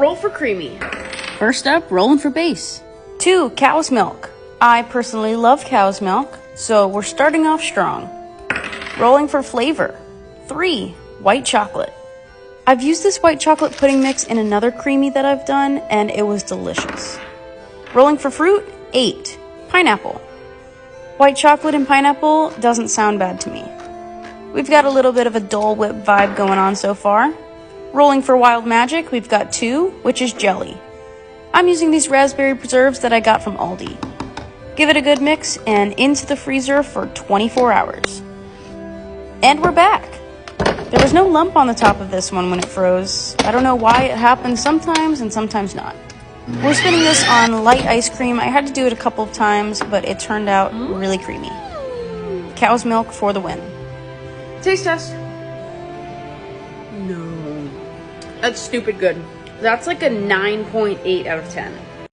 roll for Creami. First up, rolling for base. 2, cow's milk. I personally love cow's milk, so we're starting off strong. Rolling for flavor. 3, white chocolate. I've used this white chocolate pudding mix in another Creami that I've done, and it was delicious. Rolling for fruit. 8, pineapple. White chocolate and pineapple doesn't sound bad to me. We've got a little bit of a Dole Whip vibe going on so far. Rolling for wild magic, we've got 2, which is jelly. I'm using these raspberry preserves that I got from Aldi. Give it a good mix and into the freezer for 24 hours. And we're back. There was no lump on the top of this one when it froze. I don't know why it happens sometimes and sometimes not. We're spinning this on light ice cream. I had to do it a couple of times, but it turned out really creamy. Cow's milk for the win. Taste test. No. That's stupid good. That's like a 9.8 out of 10.